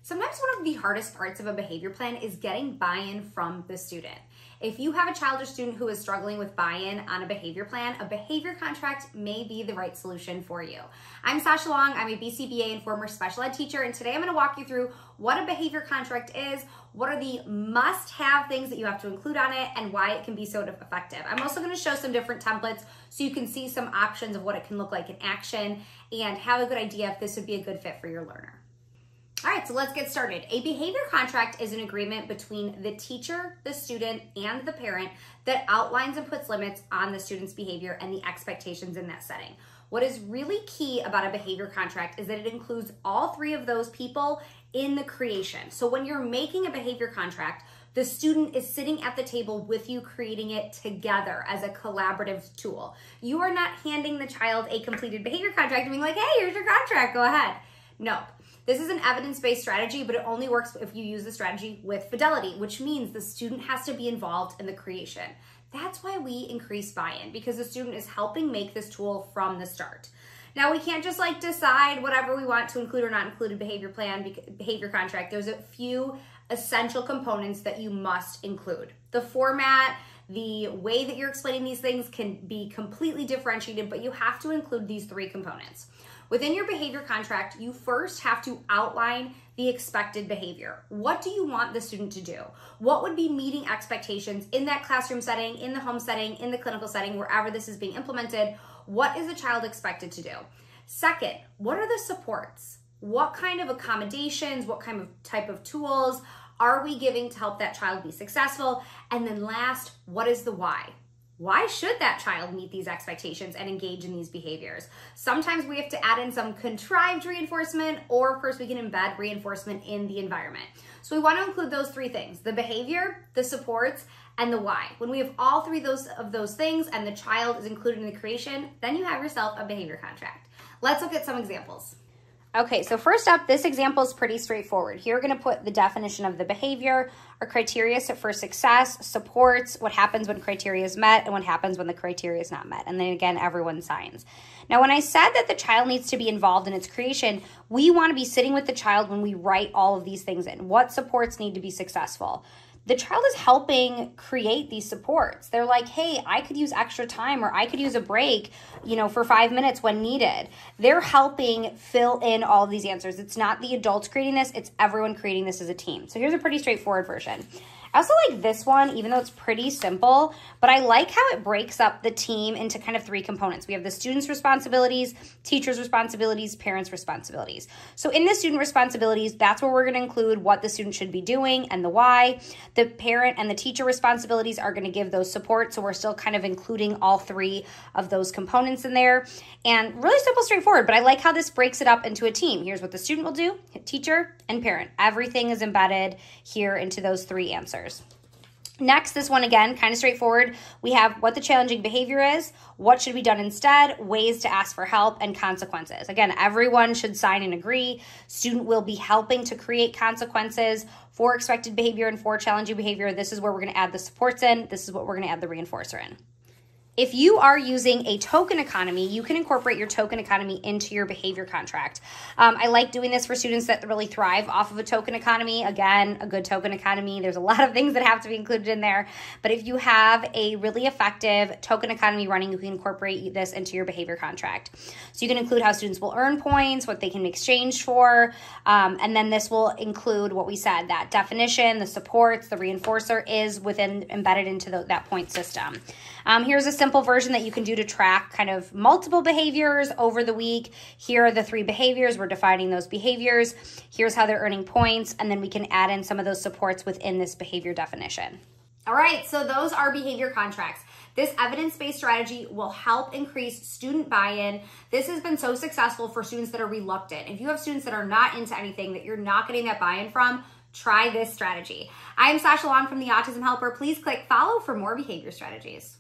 Sometimes one of the hardest parts of a behavior plan is getting buy-in from the student. If you have a child or student who is struggling with buy-in on a behavior plan, a behavior contract may be the right solution for you. I'm Sasha Long, I'm a BCBA and former special ed teacher, and today I'm going to walk you through what a behavior contract is, what are the must-have things that you have to include on it, and why it can be so effective. I'm also going to show some different templates so you can see some options of what it can look like in action and have a good idea if this would be a good fit for your learner. All right, so let's get started. A behavior contract is an agreement between the teacher, the student, and the parent that outlines and puts limits on the student's behavior and the expectations in that setting. What is really key about a behavior contract is that it includes all three of those people in the creation. So when you're making a behavior contract, the student is sitting at the table with you, creating it together as a collaborative tool. You are not handing the child a completed behavior contract and being like, hey, here's your contract, go ahead. No. This is an evidence-based strategy, but it only works if you use the strategy with fidelity, which means the student has to be involved in the creation. That's why we increase buy-in, because the student is helping make this tool from the start. Now, we can't just decide whatever we want to include or not include in behavior contract. There's a few essential components that you must include. The format, the way that you're explaining these things can be completely differentiated, but you have to include these three components. Within your behavior contract, you first have to outline the expected behavior. What do you want the student to do? What would be meeting expectations in that classroom setting, in the home setting, in the clinical setting, wherever this is being implemented? What is the child expected to do? Second, what are the supports? What kind of accommodations, what kind of type of tools are we giving to help that child be successful? And then last, what is the why? Why should that child meet these expectations and engage in these behaviors? Sometimes we have to add in some contrived reinforcement, or of course we can embed reinforcement in the environment. So we want to include those three things: the behavior, the supports, and the why. When we have all three of those things and the child is included in the creation, then you have yourself a behavior contract. Let's look at some examples. Okay, so first up, this example is pretty straightforward. Here we're going to put the definition of the behavior, our criteria for success, supports, what happens when criteria is met, and what happens when the criteria is not met. And then again, everyone signs. Now, when I said that the child needs to be involved in its creation, we want to be sitting with the child when we write all of these things in. What supports need to be successful? The child is helping create these supports. They're like, hey, I could use extra time, or I could use a break, for 5 minutes when needed. They're helping fill in all of these answers. It's not the adults creating this, it's everyone creating this as a team. So here's a pretty straightforward version. I also like this one, even though it's pretty simple, but I like how it breaks up the team into kind of three components. We have the students' responsibilities, teachers' responsibilities, parents' responsibilities. So in the student responsibilities, that's where we're going to include what the student should be doing and the why. The parent and the teacher responsibilities are going to give those support, so we're still kind of including all three of those components in there. And really simple, straightforward, but I like how this breaks it up into a team. Here's what the student will do, teacher and parent. Everything is embedded here into those three answers. Next, this one again, kind of straightforward. We have what the challenging behavior is, what should be done instead, ways to ask for help, and consequences. Again, everyone should sign and agree. Student will be helping to create consequences for expected behavior and for challenging behavior. This is where we're going to add the supports in. This is what we're going to add the reinforcer in. If you are using a token economy, you can incorporate your token economy into your behavior contract. I like doing this for students that really thrive off of a token economy. Again, a good token economy, there's a lot of things that have to be included in there. But if you have a really effective token economy running, you can incorporate this into your behavior contract. So you can include how students will earn points, what they can be exchanged for, and then this will include what we said, that definition, the supports, the reinforcer is embedded into that point system. Here's a simple version that you can do to track kind of multiple behaviors over the week. Here are the three behaviors. We're defining those behaviors. Here's how they're earning points, and then we can add in some of those supports within this behavior definition. All right, so those are behavior contracts. This evidence-based strategy will help increase student buy-in. This has been so successful for students that are reluctant. If you have students that are not into anything, that you're not getting that buy-in from, try this strategy. I am Sasha Long from the Autism Helper. Please click follow for more behavior strategies.